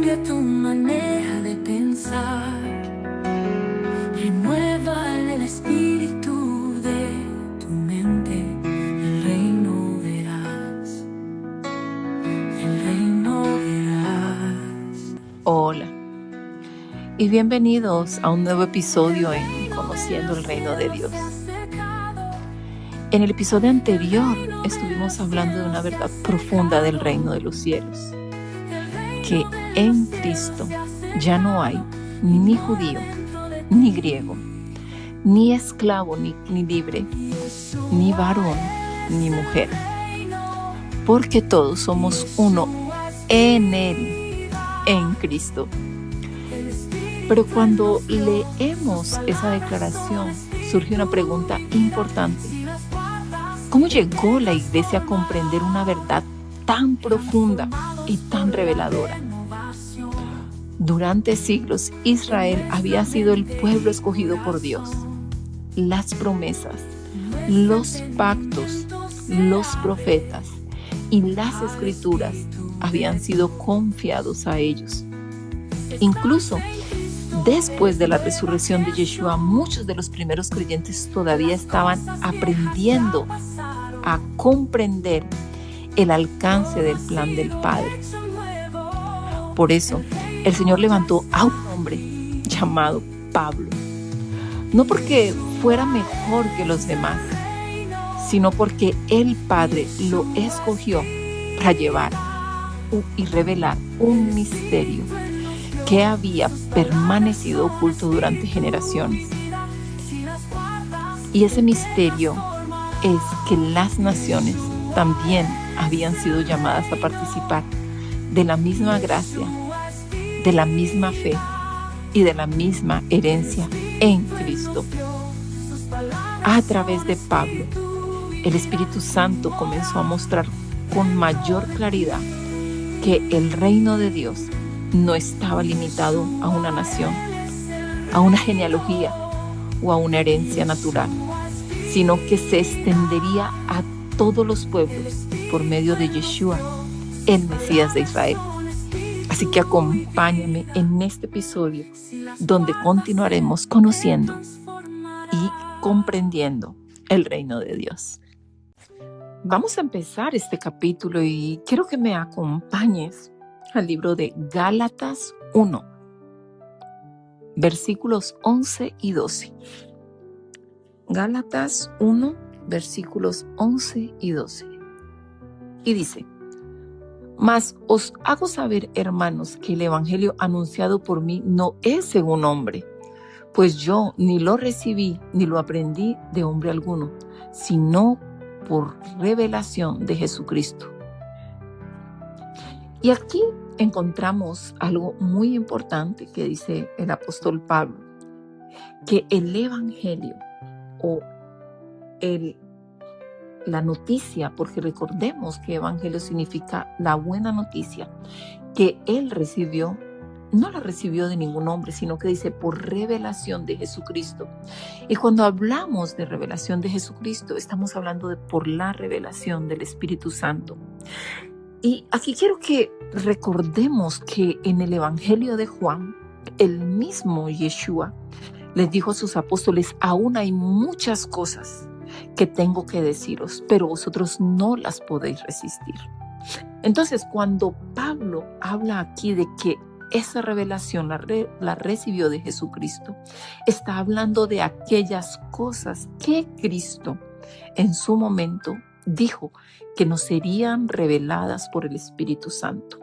Cambia tu manera de pensar, renueva el espíritu de tu mente. El reino verás, el reino verás. Hola y bienvenidos a un nuevo episodio en Conociendo el Reino de Dios. En el episodio anterior estuvimos hablando de una verdad profunda del reino de los cielos, que en Cristo ya no hay ni judío, ni griego, ni esclavo, ni libre, ni varón, ni mujer, porque todos somos uno en Él, en Cristo. Pero cuando leemos esa declaración, surge una pregunta importante. ¿Cómo llegó la iglesia a comprender una verdad tan profunda y tan reveladora? Durante siglos, Israel había sido el pueblo escogido por Dios. Las promesas, los pactos, los profetas y las escrituras habían sido confiados a ellos. Incluso después de la resurrección de Yeshua, muchos de los primeros creyentes todavía estaban aprendiendo a comprender el alcance del plan del Padre. Por eso, el Señor levantó a un hombre llamado Pablo, no porque fuera mejor que los demás, sino porque el Padre lo escogió para llevar y revelar un misterio que había permanecido oculto durante generaciones. Y ese misterio es que las naciones también habían sido llamadas a participar de la misma gracia, de la misma fe y de la misma herencia en Cristo. A través de Pablo, el Espíritu Santo comenzó a mostrar con mayor claridad que el reino de Dios no estaba limitado a una nación, a una genealogía o a una herencia natural, sino que se extendería a todos los pueblos por medio de Yeshua, el Mesías de Israel. Así que acompáñame en este episodio donde continuaremos conociendo y comprendiendo el reino de Dios. Vamos a empezar este capítulo y quiero que me acompañes al libro de Gálatas 1, versículos 11 y 12. Gálatas 1, versículos 11 y 12. Y dice: Mas os hago saber, hermanos, que el evangelio anunciado por mí no es según hombre, pues yo ni lo recibí ni lo aprendí de hombre alguno, sino por revelación de Jesucristo. Y aquí encontramos algo muy importante que dice el apóstol Pablo, que el evangelio o la noticia, porque recordemos que evangelio significa la buena noticia, que él recibió, no la recibió de ningún hombre, sino que dice por revelación de Jesucristo. Y cuando hablamos de revelación de Jesucristo, estamos hablando de por la revelación del Espíritu Santo. Y aquí quiero que recordemos que en el Evangelio de Juan, el mismo Yeshua les dijo a sus apóstoles: aún hay muchas cosas que tengo que deciros, pero vosotros no las podéis resistir. Entonces, cuando Pablo habla aquí de que esa revelación la recibió de Jesucristo, está hablando de aquellas cosas que Cristo en su momento dijo que nos serían reveladas por el Espíritu Santo.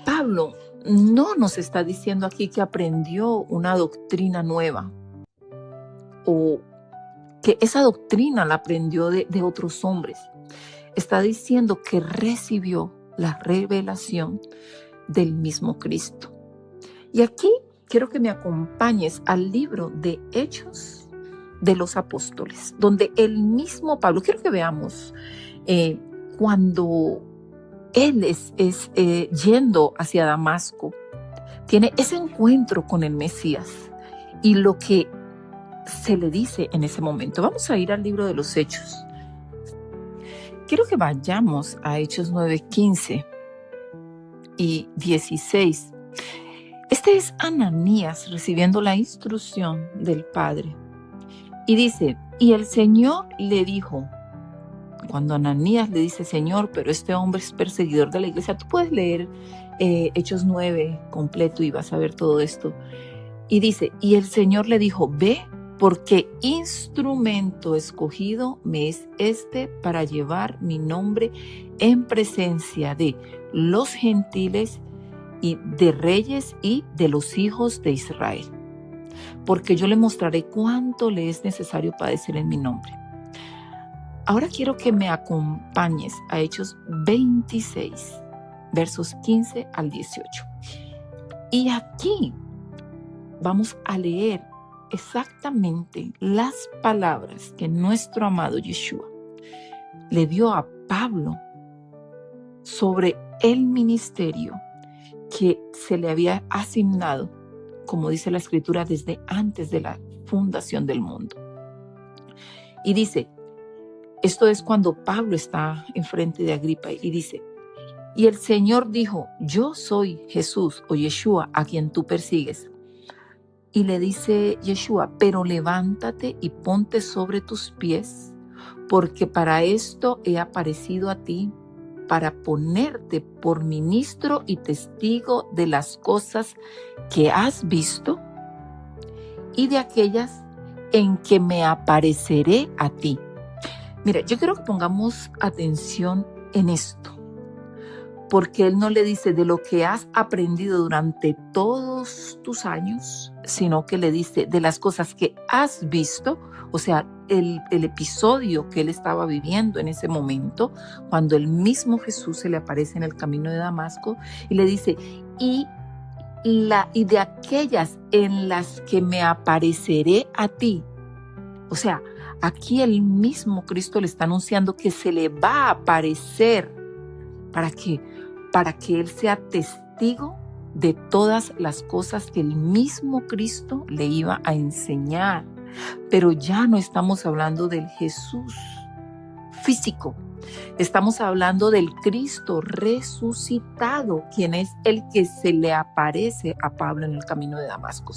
Pablo no nos está diciendo aquí que aprendió una doctrina nueva o que esa doctrina la aprendió de otros hombres. Está diciendo que recibió la revelación del mismo Cristo. Y aquí quiero que me acompañes al libro de Hechos de los Apóstoles, donde el mismo Pablo, quiero que veamos cuando él es yendo hacia Damasco, tiene ese encuentro con el Mesías y lo que se le dice en ese momento. Vamos a ir al libro de los Hechos. Quiero que vayamos a Hechos 9:15 y 16. Este es Ananías recibiendo la instrucción del Padre. Y dice, y el Señor le dijo, cuando Ananías le dice, Señor, pero este hombre es perseguidor de la iglesia, tú puedes leer Hechos 9 completo y vas a ver todo esto. Y dice, y el Señor le dijo, ve, porque instrumento escogido me es este para llevar mi nombre en presencia de los gentiles y de reyes y de los hijos de Israel. Porque yo le mostraré cuánto le es necesario padecer en mi nombre. Ahora quiero que me acompañes a Hechos 26, versos 15 al 18. Y aquí vamos a leer exactamente las palabras que nuestro amado Yeshua le dio a Pablo sobre el ministerio que se le había asignado, como dice la Escritura, desde antes de la fundación del mundo. Y dice, esto es cuando Pablo está enfrente de Agripa y dice, y el Señor dijo, yo soy Jesús o Yeshua a quien tú persigues. Y le dice Yeshua, pero levántate y ponte sobre tus pies, porque para esto he aparecido a ti, para ponerte por ministro y testigo de las cosas que has visto y de aquellas en que me apareceré a ti. Mira, yo quiero que pongamos atención en esto, porque Él no le dice de lo que has aprendido durante todos tus años, sino que le dice de las cosas que has visto, o sea, el episodio que Él estaba viviendo en ese momento, cuando el mismo Jesús se le aparece en el camino de Damasco, y le dice, y de aquellas en las que me apareceré a ti. O sea, aquí el mismo Cristo le está anunciando que se le va a aparecer. ¿Para qué? Para que Él sea testigo de todas las cosas que el mismo Cristo le iba a enseñar. Pero ya no estamos hablando del Jesús físico. Estamos hablando del Cristo resucitado, quien es el que se le aparece a Pablo en el camino de Damasco.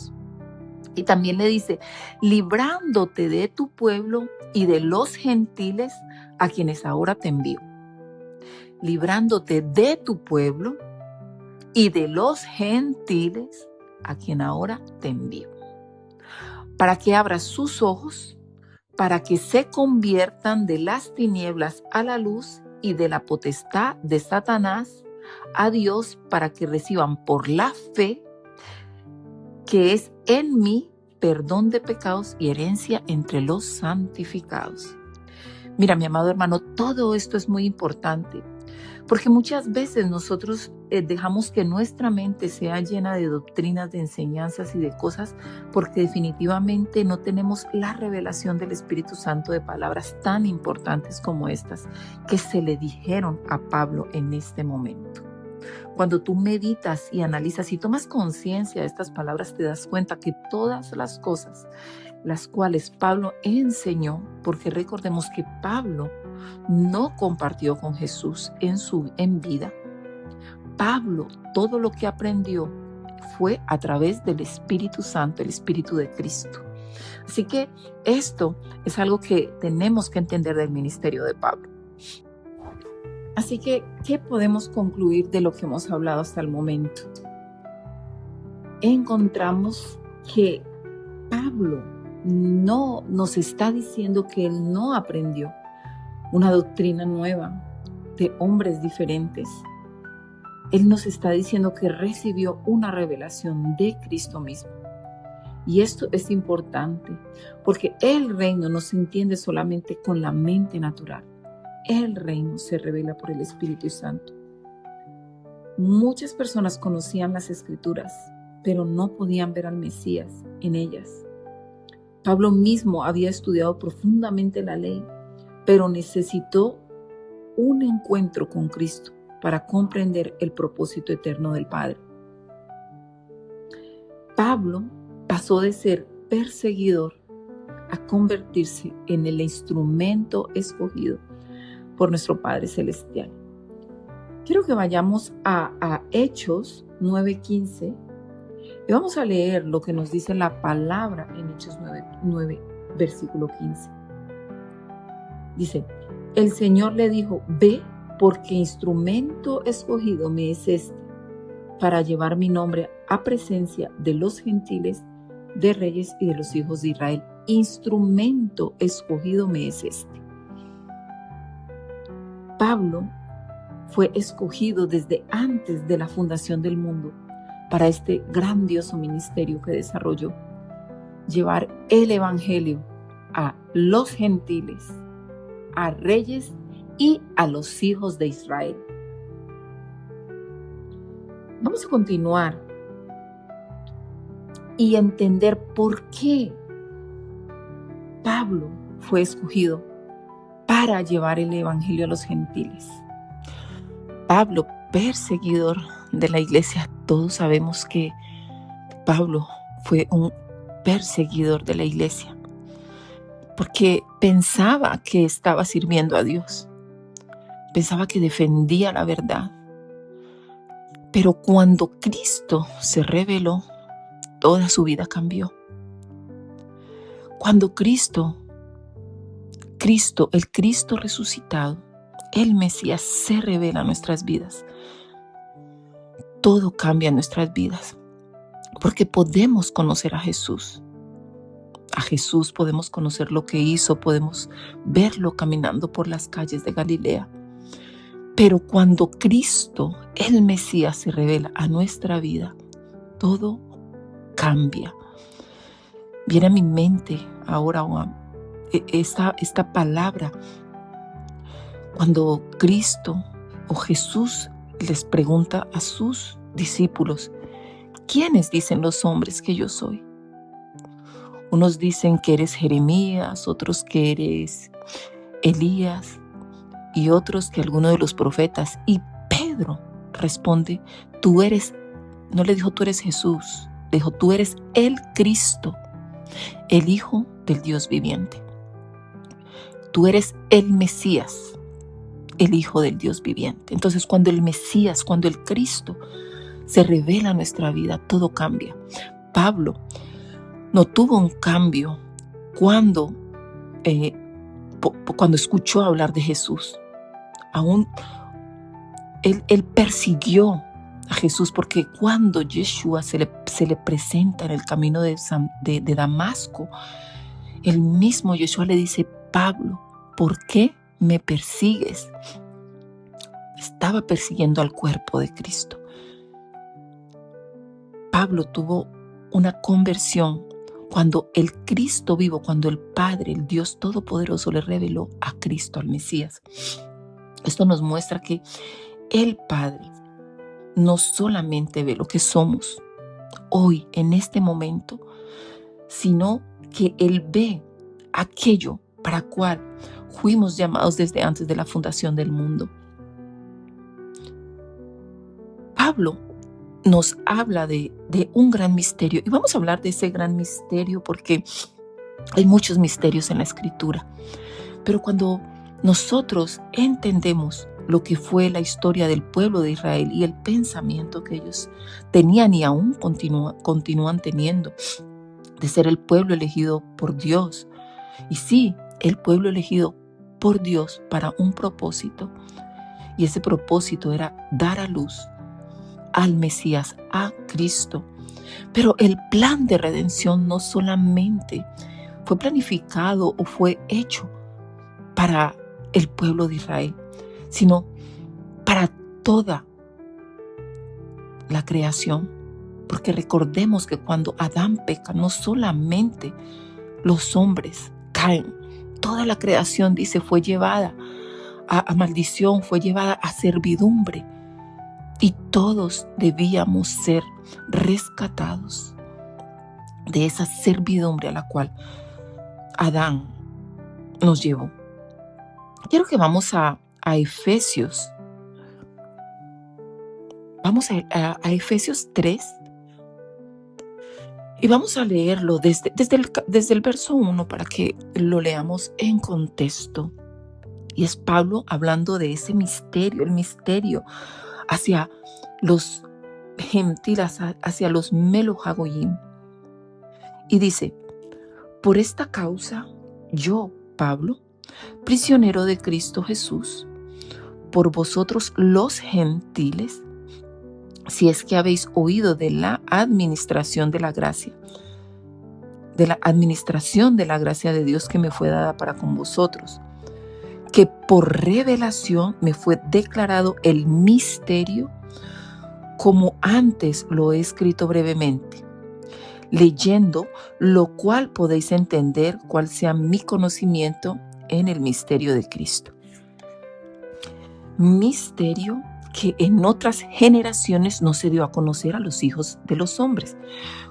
Y también le dice, librándote de tu pueblo y de los gentiles a quienes ahora te envío. Librándote de tu pueblo y de los gentiles a quien ahora te envío. Para que abras sus ojos, para que se conviertan de las tinieblas a la luz y de la potestad de Satanás a Dios, para que reciban por la fe que es en mí perdón de pecados y herencia entre los santificados. Mira, mi amado hermano, todo esto es muy importante, porque muchas veces nosotros dejamos que nuestra mente sea llena de doctrinas, de enseñanzas y de cosas, porque definitivamente no tenemos la revelación del Espíritu Santo de palabras tan importantes como estas que se le dijeron a Pablo en este momento. Cuando tú meditas y analizas y tomas conciencia de estas palabras, te das cuenta que todas las cosas las cuales Pablo enseñó, porque recordemos que Pablo no compartió con Jesús en vida. Pablo, todo lo que aprendió fue a través del Espíritu Santo, el Espíritu de Cristo. Así que esto es algo que tenemos que entender del ministerio de Pablo. Así que, ¿qué podemos concluir de lo que hemos hablado hasta el momento? Encontramos que Pablo no nos está diciendo que él no aprendió una doctrina nueva de hombres diferentes. Él nos está diciendo que recibió una revelación de Cristo mismo. Y esto es importante porque el reino no se entiende solamente con la mente natural. El reino se revela por el Espíritu Santo. Muchas personas conocían las Escrituras, pero no podían ver al Mesías en ellas. Pablo mismo había estudiado profundamente la ley, pero necesitó un encuentro con Cristo para comprender el propósito eterno del Padre. Pablo pasó de ser perseguidor a convertirse en el instrumento escogido por nuestro Padre Celestial. Quiero que vayamos a Hechos 9:15 y vamos a leer lo que nos dice la palabra en Hechos 9, versículo 15. Dice, el Señor le dijo, ve, porque instrumento escogido me es este, para llevar mi nombre a presencia de los gentiles, de reyes y de los hijos de Israel. Instrumento escogido me es este. Pablo fue escogido desde antes de la fundación del mundo para este grandioso ministerio que desarrolló, llevar el evangelio a los gentiles, a reyes y a los hijos de Israel. Vamos a continuar y entender por qué Pablo fue escogido para llevar el evangelio a los gentiles. Pablo, perseguidor de la iglesia, todos sabemos que Pablo fue un perseguidor de la iglesia, porque pensaba que estaba sirviendo a Dios, pensaba que defendía la verdad. Pero cuando Cristo se reveló, toda su vida cambió. Cuando Cristo, el Cristo resucitado, el Mesías, se revela a nuestras vidas, todo cambia en nuestras vidas, porque podemos conocer a Jesús. A Jesús podemos conocer lo que hizo, podemos verlo caminando por las calles de Galilea. Pero cuando Cristo, el Mesías, se revela a nuestra vida, todo cambia. Viene a mi mente ahora esta palabra. Cuando Cristo o Jesús les pregunta a sus discípulos, ¿quiénes dicen los hombres que yo soy? Unos dicen que eres Jeremías, otros que eres Elías y otros que alguno de los profetas. Y Pedro responde, tú eres, no le dijo tú eres Jesús, le dijo tú eres el Cristo, el Hijo del Dios viviente. Tú eres el Mesías, el Hijo del Dios viviente. Entonces cuando el Mesías, cuando el Cristo se revela en nuestra vida, todo cambia. Pablo no tuvo un cambio cuando escuchó hablar de Jesús. Aún él persiguió a Jesús, porque cuando Yeshua se le presenta en el camino de Damasco, el mismo Yeshua le dice, Pablo, ¿por qué me persigues? Estaba persiguiendo al cuerpo de Cristo. Pablo tuvo una conversión cuando el Cristo vivo, cuando el Padre, el Dios Todopoderoso, le reveló a Cristo, al Mesías. Esto nos muestra que el Padre no solamente ve lo que somos hoy, en este momento, sino que Él ve aquello para cual fuimos llamados desde antes de la fundación del mundo. Pablo nos habla de un gran misterio, y vamos a hablar de ese gran misterio porque hay muchos misterios en la Escritura. Pero cuando nosotros entendemos lo que fue la historia del pueblo de Israel y el pensamiento que ellos tenían y aún continúan teniendo, de ser el pueblo elegido por Dios. Y sí, el pueblo elegido por Dios para un propósito. Y ese propósito era dar a luz al Mesías, a Cristo. Pero el plan de redención no solamente fue planificado o fue hecho para el pueblo de Israel, sino para toda la creación. Porque recordemos que cuando Adán peca, no solamente los hombres caen, toda la creación, dice, fue llevada a maldición, fue llevada a servidumbre. Y todos debíamos ser rescatados de esa servidumbre a la cual Adán nos llevó. Quiero que vamos a Efesios. Vamos a Efesios 3 y vamos a leerlo desde el verso 1 para que lo leamos en contexto. Y es Pablo hablando de ese misterio, el misterio hacia los gentiles, hacia los Melo HaGoyim. Y dice: por esta causa, yo, Pablo, prisionero de Cristo Jesús, por vosotros los gentiles, si es que habéis oído de la administración de la gracia, de Dios que me fue dada para con vosotros, que por revelación me fue declarado el misterio, como antes lo he escrito brevemente, leyendo lo cual podéis entender cuál sea mi conocimiento en el misterio de Cristo. Misterio que en otras generaciones no se dio a conocer a los hijos de los hombres,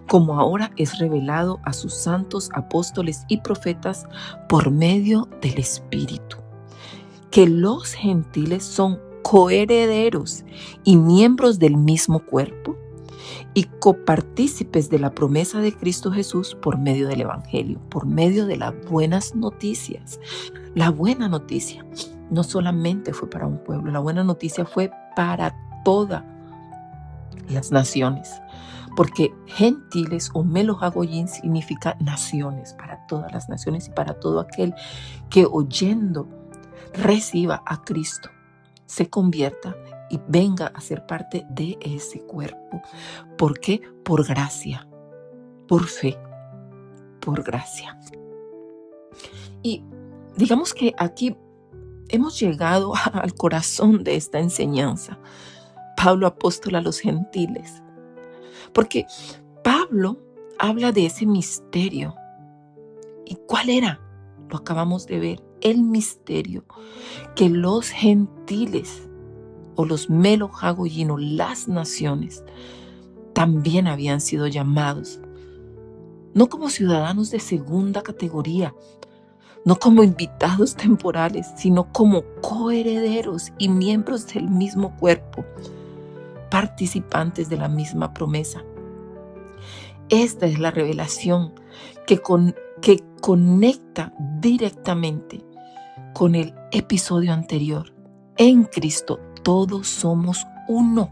como ahora es revelado a sus santos apóstoles y profetas por medio del Espíritu, que los gentiles son coherederos y miembros del mismo cuerpo y copartícipes de la promesa de Cristo Jesús por medio del Evangelio, por medio de las buenas noticias. La buena noticia no solamente fue para un pueblo, la buena noticia fue para todas las naciones, porque gentiles o Melo HaGoyim significa naciones, para todas las naciones y para todo aquel que oyendo reciba a Cristo, se convierta y venga a ser parte de ese cuerpo. ¿Por qué? Por gracia, por fe, por gracia. Y digamos que aquí hemos llegado al corazón de esta enseñanza. Pablo apóstol a los gentiles. Porque Pablo habla de ese misterio. ¿Y cuál era? Lo acabamos de ver. El misterio que los gentiles o los Melo HaGoyim, o las naciones, también habían sido llamados. No como ciudadanos de segunda categoría, no como invitados temporales, sino como coherederos y miembros del mismo cuerpo, participantes de la misma promesa. Esta es la revelación que conecta directamente con el episodio anterior. En Cristo todos somos uno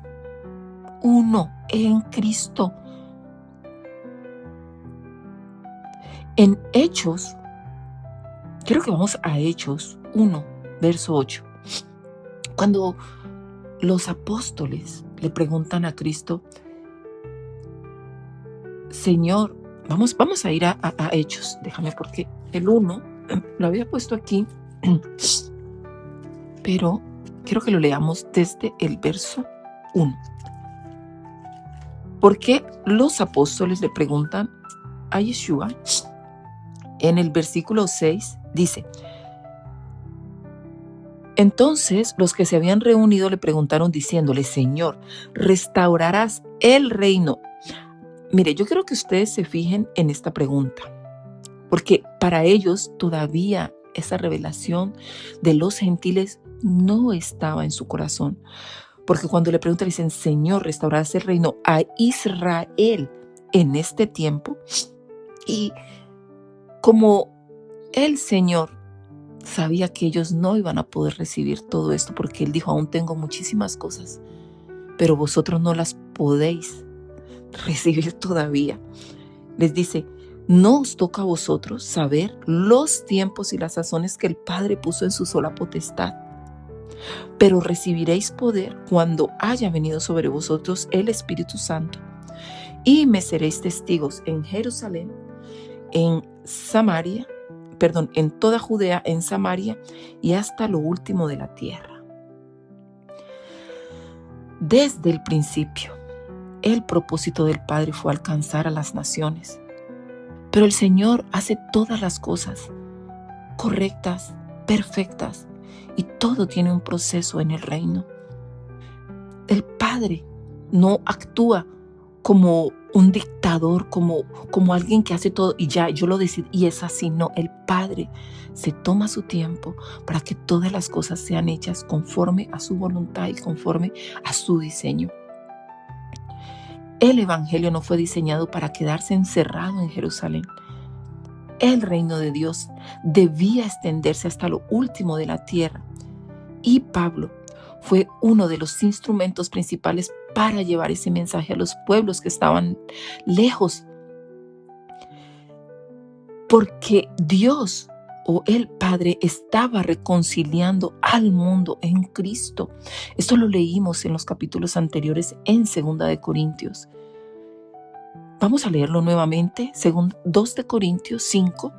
en Cristo. En Hechos, creo que vamos a Hechos 1, verso 8. Cuando los apóstoles le preguntan a Cristo: Señor, vamos a ir a Hechos, déjame, porque el 1 lo había puesto aquí, pero quiero que lo leamos desde el verso 1. Porque los apóstoles le preguntan a Yeshua. En el versículo 6 dice: entonces los que se habían reunido le preguntaron diciéndole: Señor, ¿restaurarás el reino? Mire, yo quiero que ustedes se fijen en esta pregunta, porque para ellos todavía esa revelación de los gentiles no estaba en su corazón. Porque cuando le preguntan, dicen: Señor, ¿restaurarás el reino a Israel en este tiempo? Y como el Señor sabía que ellos no iban a poder recibir todo esto, porque Él dijo: aún tengo muchísimas cosas, pero vosotros no las podéis recibir todavía. Les dice: no os toca a vosotros saber los tiempos y las sazones que el Padre puso en su sola potestad, pero recibiréis poder cuando haya venido sobre vosotros el Espíritu Santo, y me seréis testigos en Jerusalén, en toda Judea, en Samaria y hasta lo último de la tierra. Desde el principio, el propósito del Padre fue alcanzar a las naciones, pero el Señor hace todas las cosas correctas, perfectas, y todo tiene un proceso en el reino. El Padre no actúa como un dictador, como alguien que hace todo y ya, yo lo decido y es así. No, el Padre se toma su tiempo para que todas las cosas sean hechas conforme a su voluntad y conforme a su diseño. El Evangelio no fue diseñado para quedarse encerrado en Jerusalén. el reino de Dios debía extenderse hasta lo último de la tierra. Y Pablo fue uno de los instrumentos principales para llevar ese mensaje a los pueblos que estaban lejos. Porque Dios o el Padre estaba reconciliando al mundo en Cristo. Esto lo leímos en los capítulos anteriores en 2 de Corintios. Vamos a leerlo nuevamente, 2 de Corintios 5,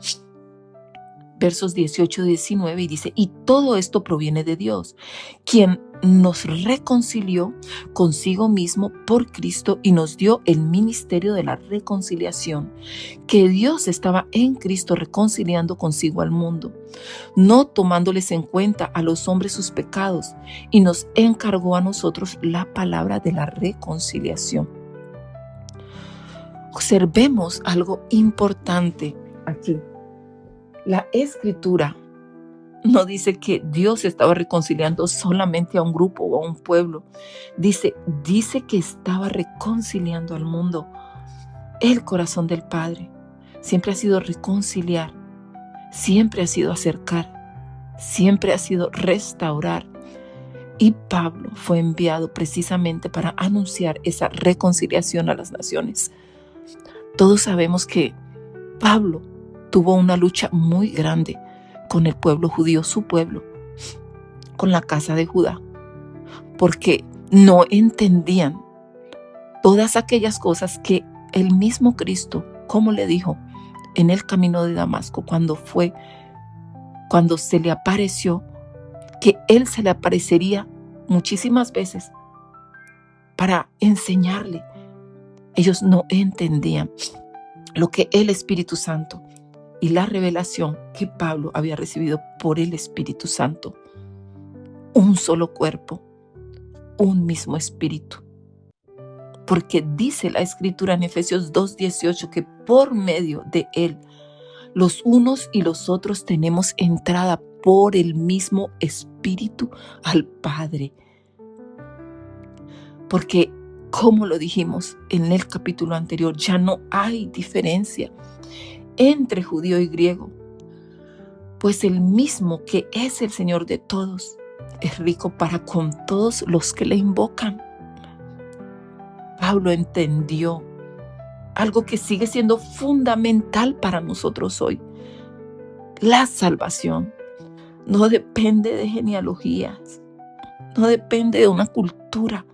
versos 18 y 19, y dice: y todo esto proviene de Dios, quien nos reconcilió consigo mismo por Cristo y nos dio el ministerio de la reconciliación, que Dios estaba en Cristo reconciliando consigo al mundo, no tomándoles en cuenta a los hombres sus pecados, y nos encargó a nosotros la palabra de la reconciliación. Observemos algo importante aquí. La Escritura no dice que Dios estaba reconciliando solamente a un grupo o a un pueblo. Dice que estaba reconciliando al mundo. El corazón del Padre siempre ha sido reconciliar, siempre ha sido acercar, siempre ha sido restaurar. Y Pablo fue enviado precisamente para anunciar esa reconciliación a las naciones. Todos sabemos que Pablo tuvo una lucha muy grande con el pueblo judío, su pueblo, con la casa de Judá, porque no entendían todas aquellas cosas que el mismo Cristo, como le dijo en el camino de Damasco, cuando se le apareció, que él se le aparecería muchísimas veces para enseñarle. Ellos no entendían lo que el Espíritu Santo y la revelación que Pablo había recibido por el Espíritu Santo. Un solo cuerpo, un mismo espíritu. Porque dice la Escritura en Efesios 2:18 que por medio de él, los unos y los otros tenemos entrada por el mismo Espíritu al Padre. Porque, como lo dijimos en el capítulo anterior, ya no hay diferencia entre judío y griego, pues el mismo que es el Señor de todos es rico para con todos los que le invocan. Pablo entendió algo que sigue siendo fundamental para nosotros hoy. La salvación no depende de genealogías, no depende de una cultura,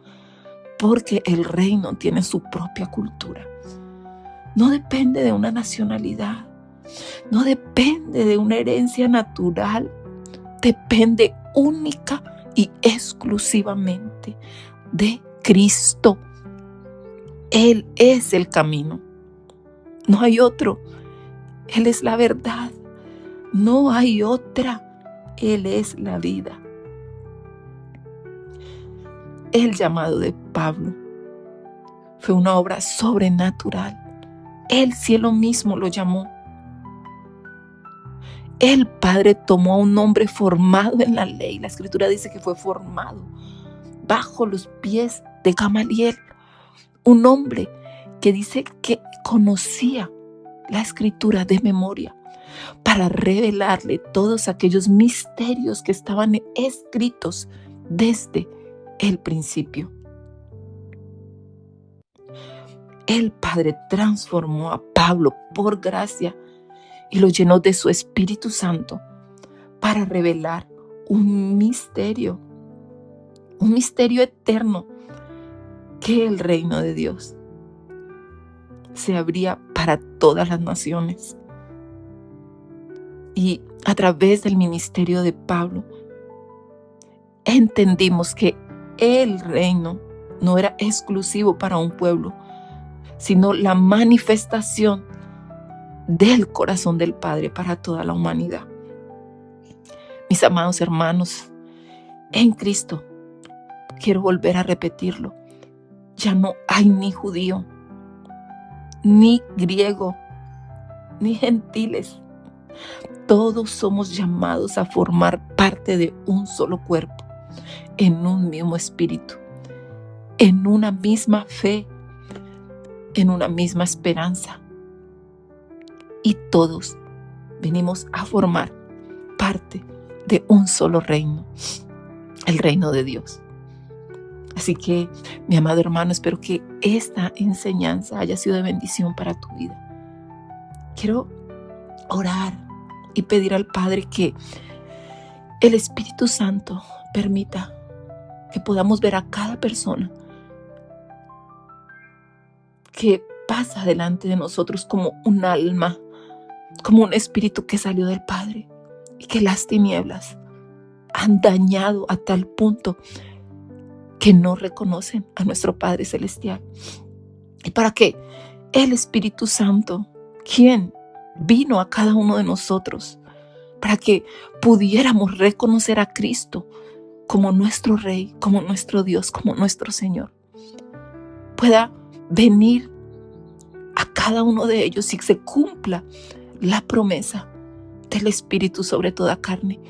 porque el reino tiene su propia cultura. No depende de una nacionalidad, no depende de una herencia natural, depende única y exclusivamente de Cristo. Él es el camino, no hay otro. Él es la verdad, no hay otra. Él es la vida. El llamado de Pablo fue una obra sobrenatural. El cielo mismo lo llamó. El Padre tomó a un hombre formado en la ley. La Escritura dice que fue formado bajo los pies de Gamaliel. Un hombre que dice que conocía la Escritura de memoria para revelarle todos aquellos misterios que estaban escritos desde el principio. El Padre transformó a Pablo por gracia y lo llenó de su Espíritu Santo para revelar un misterio eterno, que el reino de Dios se abría para todas las naciones. Y a través del ministerio de Pablo entendimos que el reino no era exclusivo para un pueblo, sino la manifestación del corazón del Padre para toda la humanidad. Mis amados hermanos, en Cristo, quiero volver a repetirlo, ya no hay ni judío, ni griego, ni gentiles. Todos somos llamados a formar parte de un solo cuerpo, en un mismo espíritu, en una misma fe, en una misma esperanza. Y todos venimos a formar parte de un solo reino, el reino de Dios. Así que, mi amado hermano, espero que esta enseñanza haya sido de bendición para tu vida. Quiero orar y pedir al Padre que el Espíritu Santo permita que podamos ver a cada persona que pasa delante de nosotros como un alma, como un espíritu que salió del Padre, y que las tinieblas han dañado a tal punto que no reconocen a nuestro Padre Celestial. Y para que el Espíritu Santo, quien vino a cada uno de nosotros, para que pudiéramos reconocer a Cristo como nuestro Rey, como nuestro Dios, como nuestro Señor, pueda venir a cada uno de ellos y se cumpla la promesa del Espíritu sobre toda carne,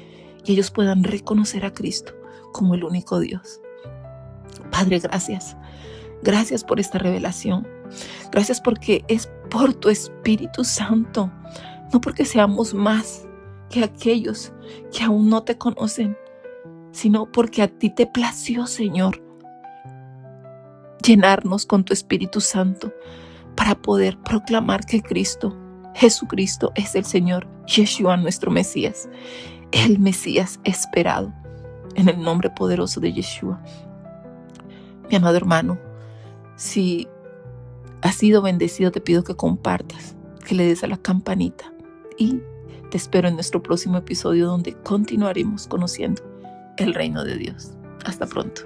y ellos puedan reconocer a Cristo como el único Dios. Padre, gracias. Gracias por esta revelación. Gracias porque es por tu Espíritu Santo, no porque seamos más que aquellos que aún no te conocen, sino porque a ti te plació, Señor, llenarnos con tu Espíritu Santo para poder proclamar que Cristo, Jesucristo, es el Señor, Yeshua, nuestro Mesías, el Mesías esperado, en el nombre poderoso de Yeshua. Mi amado hermano, si has sido bendecido, te pido que compartas, que le des a la campanita, y te espero en nuestro próximo episodio donde continuaremos conociendo el reino de Dios. Hasta pronto.